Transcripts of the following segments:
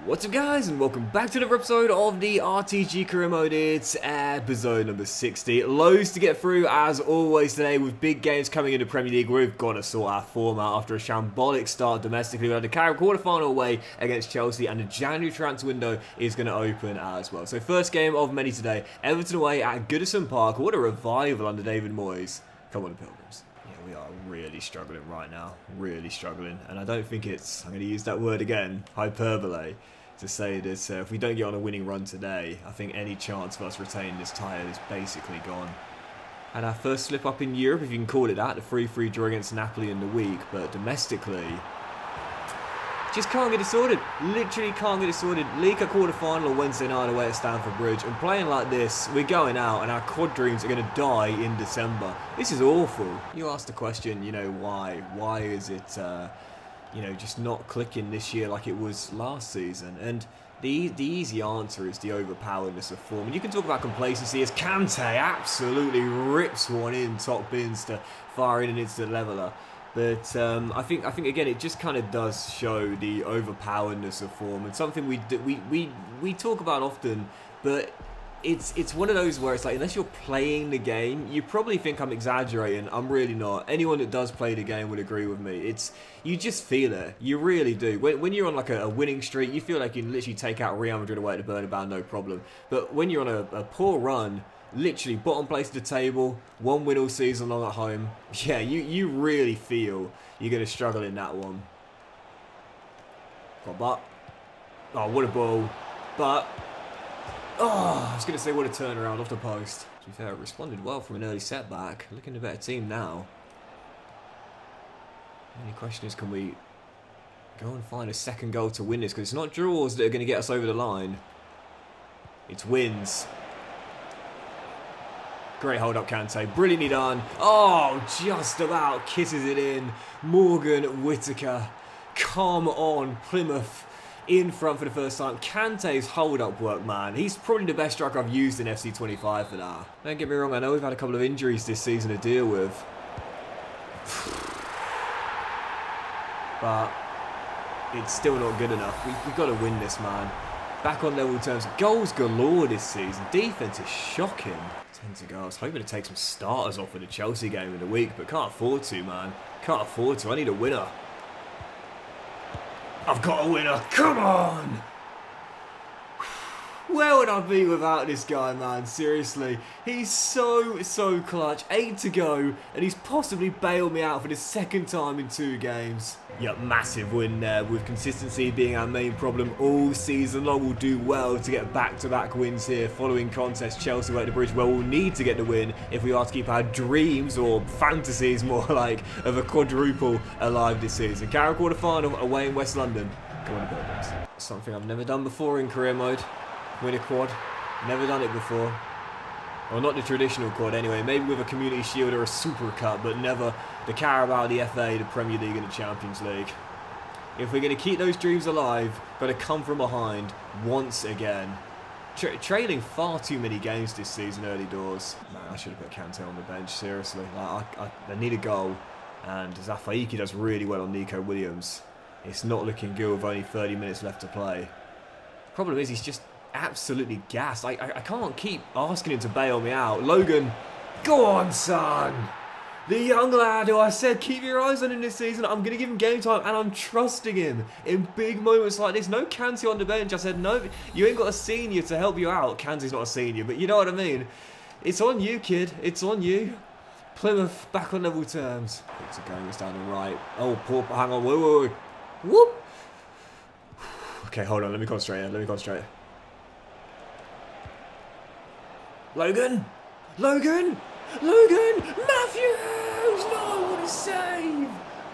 What's up guys, and welcome back to another episode of the RTG career mode. It's episode number 60. Loads to get through as always today with big games coming into Premier League. We've got to sort our form out after a shambolic start domestically. We had the Carabao quarter-final away against Chelsea, and the January transfer window is going to open as well. So first game of many today, Everton away at Goodison Park. What a revival under David Moyes. Come on, the Pilgrims. We are really struggling right now, really struggling, and I don't think it's, I'm going to use that word again, hyperbole, to say that if we don't get on a winning run today, I think any chance of us retaining this title is basically gone. Had our first slip up in Europe, if you can call it that, the 3-3 draw against Napoli in the week, but domestically, just can't get it sorted. Literally can't get it sorted. League Cup quarter-final Wednesday night away at Stamford Bridge, and playing like this, we're going out and our quad dreams are going to die in December. This is awful. You asked the question, why? Why is it, just not clicking this year like it was last season? And the easy answer is the overpoweredness of form. And you can talk about complacency as Kante absolutely rips one in top bins to fire in and into the leveller. But I think again it just kind of does show the overpoweredness of form, and something we talk about often, but it's one of those where it's like, unless you're playing the game, you probably think I'm exaggerating. I'm really not. Anyone that does play the game would agree with me. You just feel it. You really do. When you're on like a winning streak, you feel like you can literally take out Real Madrid away at the Bernabeu, no problem. But when you're on a poor run, literally bottom place of the table, one win all season long at home, yeah, you really feel you're going to struggle in that one. But, oh, what a ball. But, oh, I was going to say what a turnaround off the post. To be fair, it responded well from an early setback. Looking a better team now. The only question is, can we go and find a second goal to win this? Because it's not draws that are going to get us over the line. It's wins. Great hold up, Kante. Brilliantly done. Oh, just about kisses it in. Morgan Whittaker. Come on, Plymouth in front for the first time. Kante's hold up work, man. He's probably the best striker I've used in FC25 for that. Don't get me wrong, I know we've had a couple of injuries this season to deal with. But it's still not good enough. We've got to win this, man. Back on level terms. Goals galore this season. Defense is shocking. 10 to go. I was hoping to take some starters off for the Chelsea game of the week, but can't afford to, man. Can't afford to. I need a winner. I've got a winner. Come on! Where would I be without this guy, man? Seriously. He's so clutch. 8 to go, and he's possibly bailed me out for the second time in 2 games. Yep, massive win there, with consistency being our main problem all season long. We'll do well to get back-to-back wins here following contest Chelsea away at the Bridge, where we'll need to get the win if we are to keep our dreams, or fantasies more like, of a quadruple alive this season. Carabao quarter-final away in West London. Come on, Pilgrims. Something I've never done before in career mode. Win a quad. Never done it before. Well, not the traditional quad anyway. Maybe with a Community Shield or a Super Cup, but never the Carabao, the FA, the Premier League and the Champions League. If we're going to keep those dreams alive, got to come from behind once again. Trailing far too many games this season early doors. Man, I should have put Kante on the bench, seriously. Like, I need a goal, and Zafaiki does really well on Nico Williams. It's not looking good with only 30 minutes left to play. Problem is, he's just absolutely gassed. I can't keep asking him to bail me out. Logan, go on, son. The young lad who I said keep your eyes on him this season. I'm going to give him game time, and I'm trusting him in big moments like this. No Kante on the bench. I said, no, you ain't got a senior to help you out. Kante's not a senior, but you know what I mean. It's on you, kid. It's on you. Plymouth back on level terms. It's going, it's down the right. Oh, poor, hang on. Whoa. Whoop. Okay, hold on. Let me concentrate. Logan! Matthews! No, what a save!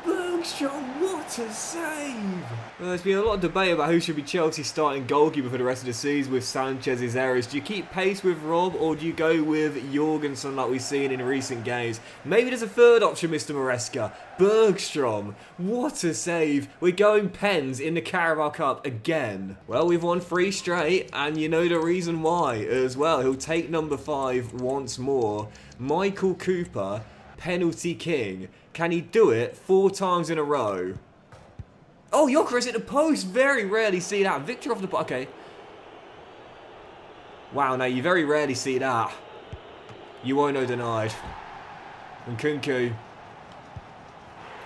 Bergstrom, what a save! Well, there's been a lot of debate about who should be Chelsea's starting goalkeeper for the rest of the season with Sanchez's errors. Do you keep pace with Rob, or do you go with Jorgensen like we've seen in recent games? Maybe there's a third option, Mr. Maresca. Bergstrom, what a save! We're going pens in the Carabao Cup again. Well, we've won 3 straight, and you know the reason why as well. He'll take number 5 once more. Michael Cooper, penalty king. Can he do it 4 times in a row? Oh, Gyökeres hit the post. Very rarely see that. Victor off the post. Okay. Wow, no, you very rarely see that. Uono denied. And Kunku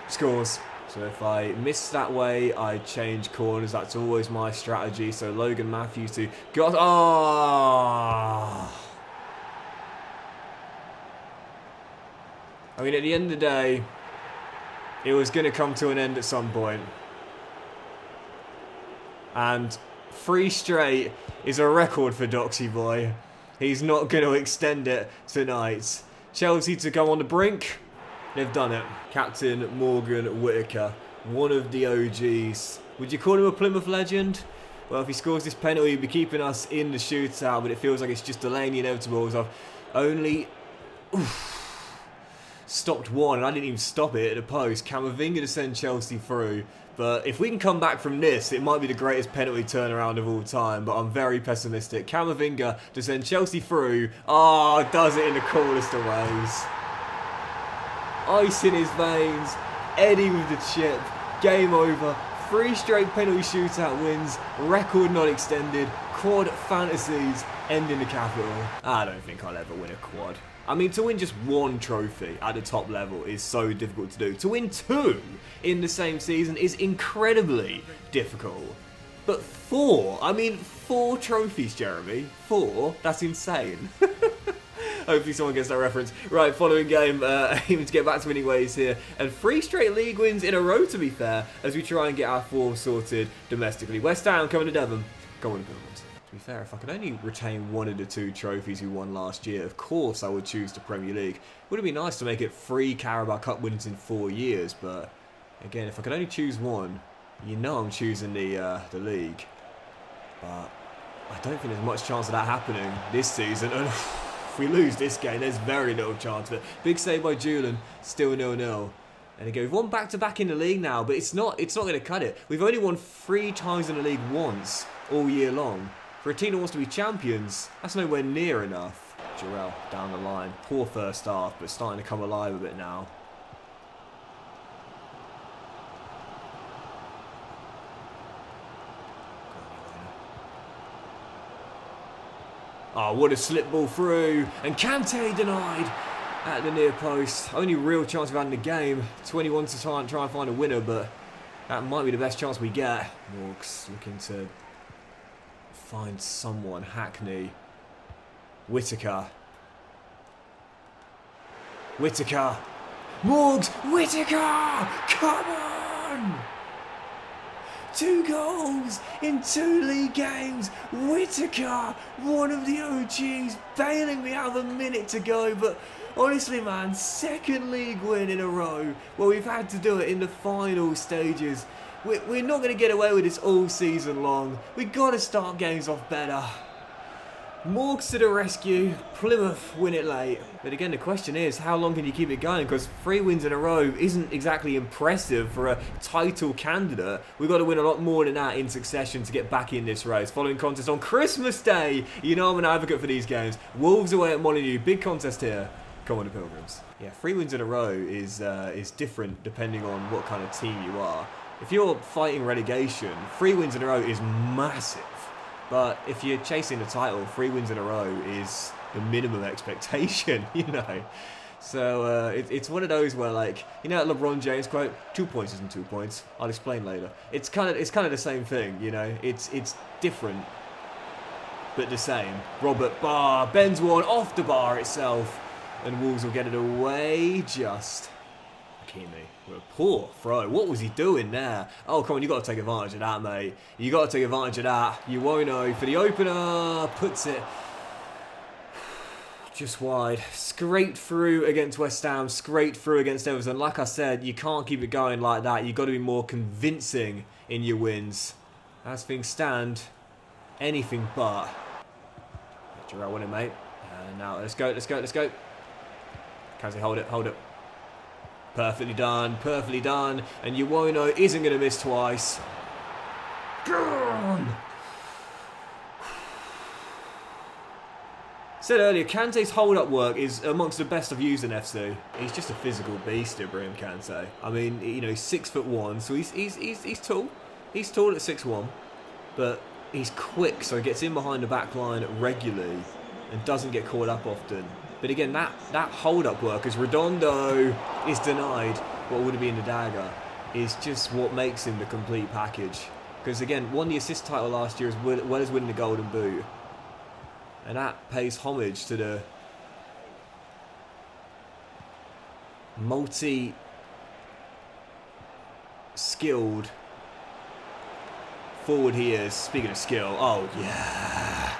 scores. So if I miss that way, I change corners. That's always my strategy. So Logan Matthews to go. Oh! I mean, at the end of the day, it was going to come to an end at some point. And 3 straight is a record for Doxy Boy. He's not going to extend it tonight. Chelsea to go on the brink. They've done it. Captain Morgan Whittaker, one of the OGs. Would you call him a Plymouth legend? Well, if he scores this penalty, he'll be keeping us in the shootout, but it feels like it's just delaying the inevitable. I've only stopped one, and I didn't even stop it at the post. Camavinga to send Chelsea through. But if we can come back from this, it might be the greatest penalty turnaround of all time, but I'm very pessimistic. Camavinga to send Chelsea through. Oh, does it in the coolest of ways. Ice in his veins. Eddie with the chip. Game over. 3 straight penalty shootout wins. Record not extended. Quad fantasies end in the capital. I don't think I'll ever win a quad. I mean, to win just 1 trophy at the top level is so difficult to do. To win 2 in the same season is incredibly difficult. But 4, I mean, 4 trophies, Jeremy. 4? That's insane. Hopefully someone gets that reference. Right, following game, aiming to get back to winning ways here. And 3 straight league wins in a row, to be fair, as we try and get our form sorted domestically. West Ham coming to Devon. Go on, Pilgrims. To be fair, if I could only retain 1 of the 2 trophies we won last year, of course I would choose the Premier League. Would have been nice to make it 3 Carabao Cup wins in 4 years, but again, if I could only choose 1, you know I'm choosing the league. But I don't think there's much chance of that happening this season. And if we lose this game, there's very little chance of it. Big save by Julian, still 0-0. And again, we've won back-to-back in the league now, but it's not going to cut it. We've only won 3 times in the league once all year long. For a team that wants to be champions, that's nowhere near enough. Jarrell down the line. Poor first half, but starting to come alive a bit now. Oh, what a slip ball through. And Kante denied at the near post. Only real chance we've had in the game. 21 to try and find a winner, but that might be the best chance we get. Morgs looking to find someone. Hackney. Whittaker. Whittaker. Morgs. Whittaker! Come on! 2 goals in 2 league games. Whittaker, one of the OGs, bailing me out of a minute to go. But honestly, man, 2nd league win in a row. Well, we've had to do it in the final stages. We're not going to get away with this all season long. We've got to start games off better. Morgs to the rescue. Plymouth win it late. But again, the question is, how long can you keep it going? Because 3 wins in a row isn't exactly impressive for a title candidate. We've got to win a lot more than that in succession to get back in this race. Following contest on Christmas Day. You know I'm an advocate for these games. Wolves away at Molineux. Big contest here. Come on, the Pilgrims. Yeah, 3 wins in a row is different depending on what kind of team you are. If you're fighting relegation, 3 wins in a row is massive. But if you're chasing the title, 3 wins in a row is the minimum expectation, you know. So it's one of those where, like, you know that LeBron James quote, 2 points isn't 2 points. I'll explain later. It's kind of the same thing, you know. It's different, but the same. Robert Barr bends one off the bar itself, and Wolves will get it away just. Hakimi with a poor throw. What was he doing there? Oh, come on, you got to take advantage of that, mate. You got to take advantage of that. You won't know for the opener. Puts it just wide. Scraped through against West Ham. Scraped through against Everton. Like I said, you can't keep it going like that. You've got to be more convincing in your wins. As things stand, anything but. Jarrell win it, mate. Now, let's go. Kante, hold it. Perfectly done. And Uono isn't going to miss twice. Gone! Said earlier, Kante's hold-up work is amongst the best I've used in FC. He's just a physical beast, Ibrahim Kante. I mean, you know, he's 6'1", so he's tall. He's tall at 6'1", but he's quick, so he gets in behind the back line regularly and doesn't get caught up often. But again, that hold-up work, as Redondo is denied what would have been the dagger, is just what makes him the complete package. Because again, won the assist title last year as well as winning the Golden Boot. And that pays homage to the multi-skilled forward he is. Speaking of skill, oh yeah.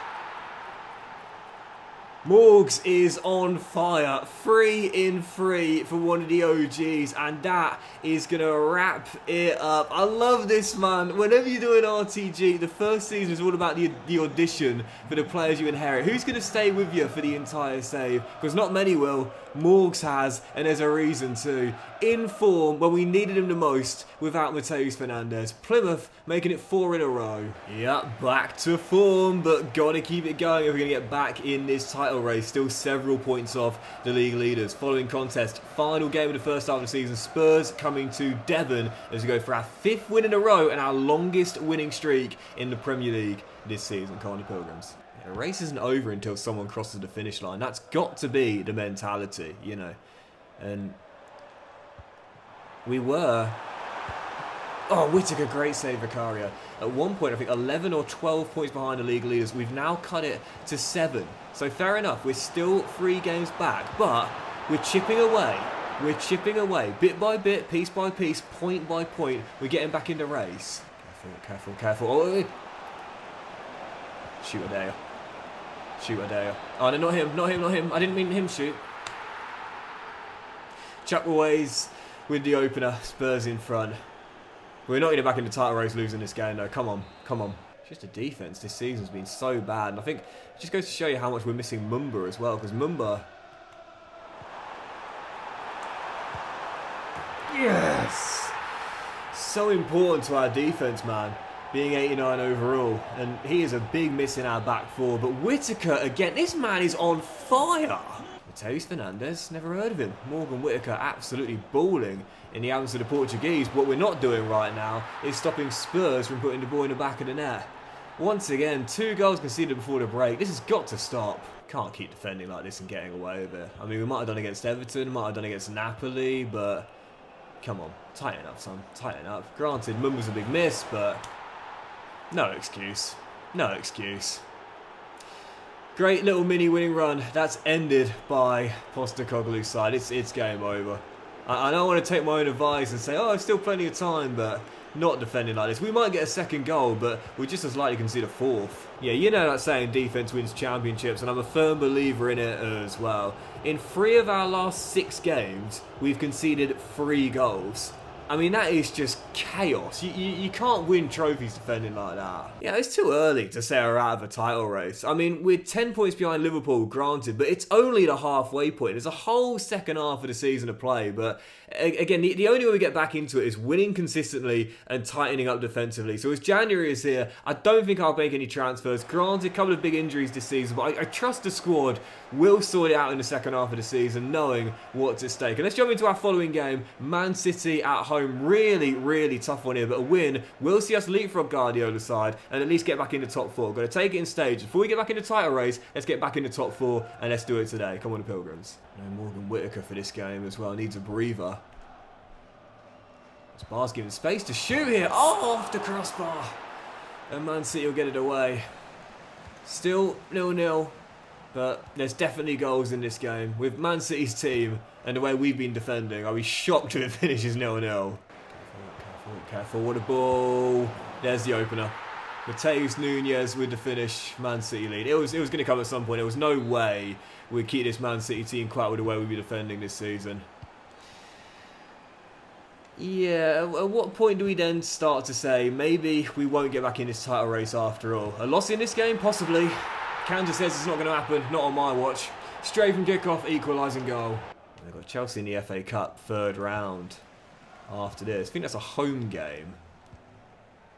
Morgs is on fire, 3 in 3 for one of the OGs, and that is going to wrap it up. I love this, man. Whenever you do an RTG, the first season is all about the audition for the players you inherit. Who's going to stay with you for the entire save? Because not many will. Morgs has, and there's a reason too. In form when we needed him the most without Mateus Fernandes. Plymouth making it 4 in a row. Yep, back to form, but gotta keep it going if we're gonna get back in this title race. Still several points off the league leaders. Following contest, final game of the first half of the season. Spurs coming to Devon as we go for our 5th win in a row and our longest winning streak in the Premier League this season. Carney Pilgrims. The race isn't over until someone crosses the finish line. That's got to be the mentality, you know. And we were... Oh, Whittaker, great save, Vicario. At one point, I think 11 or 12 points behind the league leaders. We've now cut it to 7. So fair enough, we're still 3 games back, but we're chipping away. We're chipping away, bit by bit, piece by piece, point by point. We're getting back in the race. Careful, careful, careful. Oh, shoot, I dare. Shoot, I dare. Oh, no, not him, not him, not him. I didn't mean him shoot. Chuckleways with the opener. Spurs in front. We're not going to back in the title race losing this game, though. Come on, come on. Just the defence this season's been so bad. And I think it just goes to show you how much we're missing Mumba as well. Because Mumba... Yes! So important to our defence, man. Being 89 overall, and he is a big miss in our back 4. But Whittaker, again, this man is on fire. Mateus Fernandes, never heard of him. Morgan Whittaker absolutely balling in the absence of the Portuguese. What we're not doing right now is stopping Spurs from putting the ball in the back of the net. Once again, 2 goals conceded before the break. This has got to stop. Can't keep defending like this and getting away with it. I mean, we might have done against Everton, might have done against Napoli, but come on, tighten up, son, tighten up. Granted, Mumba's a big miss, but... no excuse. No excuse. Great little mini winning run. That's ended by Postecoglou's side. It's game over. I don't want to take my own advice and say, oh, there's still plenty of time, but not defending like this. We might get a second goal, but we're just as likely to concede a 4th. Yeah, you know that saying, defense wins championships, and I'm a firm believer in it as well. In 3 of our last 6 games, we've conceded 3 goals. I mean, that is just chaos. You can't win trophies defending like that. Yeah, it's too early to say we're out of a title race. I mean, we're 10 points behind Liverpool, granted, but it's only the halfway point. There's a whole second half of the season to play, but again, the only way we get back into it is winning consistently and tightening up defensively. So as January is here, I don't think I'll make any transfers. Granted, a couple of big injuries this season, but I trust the squad will sort it out in the second half of the season, knowing what's at stake. And let's jump into our following game. Man City at home. Really, really tough one here, but a win will see us leapfrog Guardiola's side and at least get back in the top 4. Got to take it in stages. Before we get back in the title race, let's get back in the top 4 and let's do it today. Come on, the Pilgrims. No Morgan Whittaker for this game as well. Needs a breather. This bar's giving space to shoot here. Oh, off the crossbar. And Man City will get it away. Still 0-0. But there's definitely goals in this game. With Man City's team and the way we've been defending, I'll be shocked if it finishes 0-0. Careful, careful, careful. What a ball. There's the opener. Mateus Nunes with the finish. Man City lead. It was going to come at some point. There was no way we'd keep this Man City team quite with the way we'd be defending this season. Yeah, at what point do we then start to say, maybe we won't get back in this title race after all? A loss in this game? Possibly. Kansas says it's not going to happen, not on my watch. Straight from kickoff, equalising goal. They've got Chelsea in the FA Cup 3rd round after this. I think that's a home game.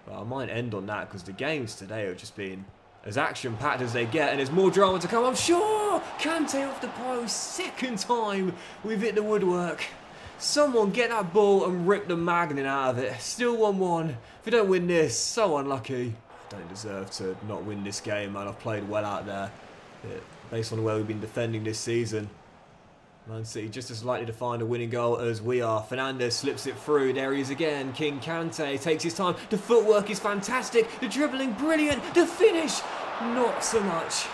But I might end on that because the games today have just been as action-packed as they get, and there's more drama to come, I'm sure! Kante off the post, second time we've hit the woodwork. Someone get that ball and rip the magnet out of it. Still 1-1. If we don't win this, so unlucky. I don't deserve to not win this game, man. I've played well out there, based on the way we've been defending this season. Man City just as likely to find a winning goal as we are. Fernandes slips it through. There he is again. King Kante takes his time. The footwork is fantastic. The dribbling, brilliant. The finish, not so much.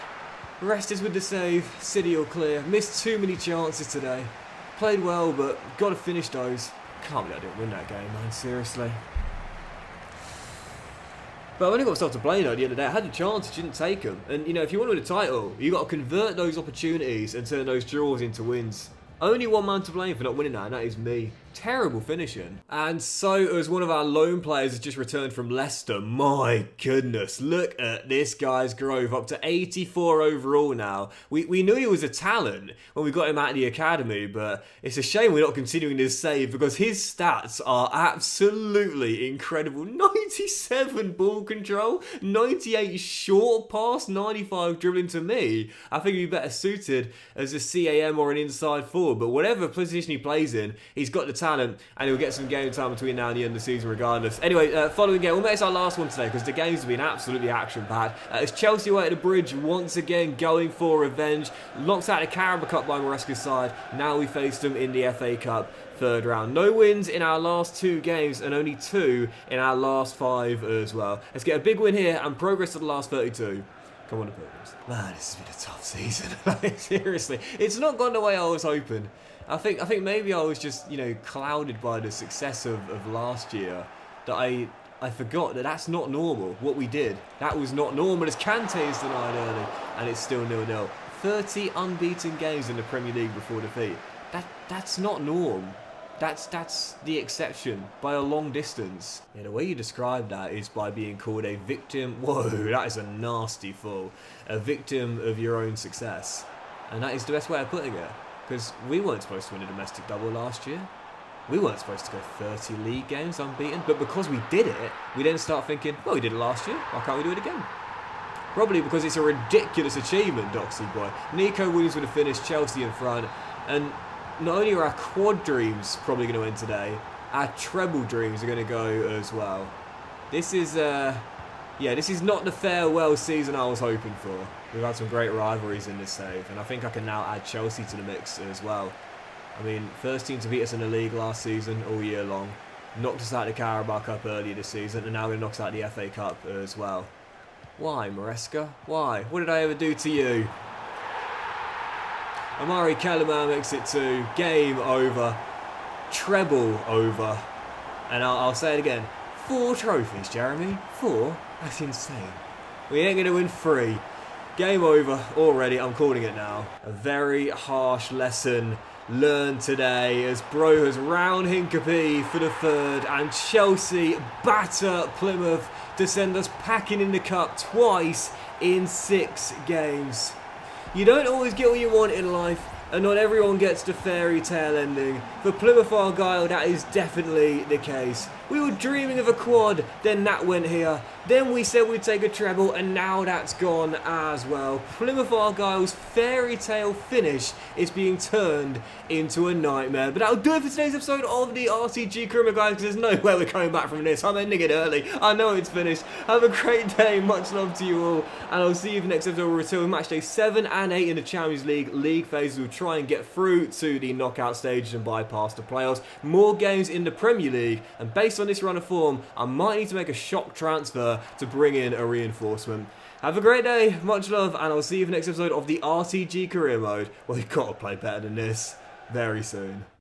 Rest is with the save. City all clear. Missed too many chances today. Played well, but got to finish those. Can't believe I didn't win that game, man. Seriously. But I've only got myself to blame though at the end of the day. I had a chance, didn't take them. And, you know, if you want to win a title, you've got to convert those opportunities and turn those draws into wins. Only one man to blame for not winning that, and that is me. Terrible finishing. And so, as one of our loan players has just returned from Leicester, my goodness, look at this guy's growth, up to 84 overall now. We knew he was a talent when we got him out of the academy, but it's a shame we're not continuing this save because his stats are absolutely incredible. 97 ball control, 98 short pass, 95 dribbling. To me, I think he'd be better suited as a CAM or an inside forward, but whatever position he plays in, he's got the talent and he'll get some game time between now and the end of the season regardless. Anyway, following game, we'll make this our last one today because the games have been absolutely action-packed. It's Chelsea away at the Bridge once again going for revenge. Locked out of the Carabao Cup by Maresca's side. Now we face them in the FA Cup third round. No wins in our last 2 games and only 2 in our last 5 as well. Let's get a big win here and progress to the last 32. Come on, the Pilgrims. Man, this has been a tough season. Seriously, it's not gone the way I was hoping. I think maybe I was just, you know, clouded by the success of last year that I forgot that that's not normal. What we did, that was not normal. As Kante is denied early, and it's still 0-0. 30 unbeaten games in the Premier League before defeat. That's not norm. That's the exception by a long distance. Yeah, the way you describe that is by being called a victim. Whoa, that is a nasty fall. A victim of your own success. And that is the best way of putting it. Because we weren't supposed to win a domestic double last year. We weren't supposed to go 30 league games unbeaten. But because we did it, we then start thinking, well, we did it last year. Why can't we do it again? Probably because it's a ridiculous achievement, Doxy boy. Nico Williams would have finished Chelsea in front. And not only are our quad dreams probably going to end today, our treble dreams are going to go as well. This is, this is not the farewell season I was hoping for. We've had some great rivalries in this save, and I think I can now add Chelsea to the mix as well. I mean, first team to beat us in the league last season, all year long. Knocked us out of the Carabao Cup earlier this season, and now we're going to knock us out of the FA Cup as well. Why, Maresca? Why? What did I ever do to you? Amari Kellerman makes it 2. Game over. Treble over. And I'll say it again. 4 trophies, Jeremy. 4? That's insane. We ain't going to win 3. Game over already. I'm calling it now. A very harsh lesson learned today as Bro has round Hincapie for the 3rd. And Chelsea batter Plymouth to send us packing in the cup twice in 6 games. You don't always get what you want in life, and not everyone gets the fairy tale ending. For Plymouth Argyle, that is definitely the case. We were dreaming of a quad, then that went here. Then we said we'd take a treble, and now that's gone as well. Plymouth Argyle's fairy tale finish is being turned into a nightmare. But that'll do it for today's episode of the RTG Career, guys, because there's no way we're coming back from this. I'm ending it early. I know it's finished. Have a great day. Much love to you all. And I'll see you for the next episode. We'll return with match day 7 and 8 in the Champions League phases. We'll try and get through to the knockout stages and bypass the playoffs. More games in the Premier League. And based on this run of form, I might need to make a shock transfer to bring in a reinforcement. Have a great day, much love, and I'll see you for the next episode of the RTG Career Mode. Well, you've got to play better than this very soon.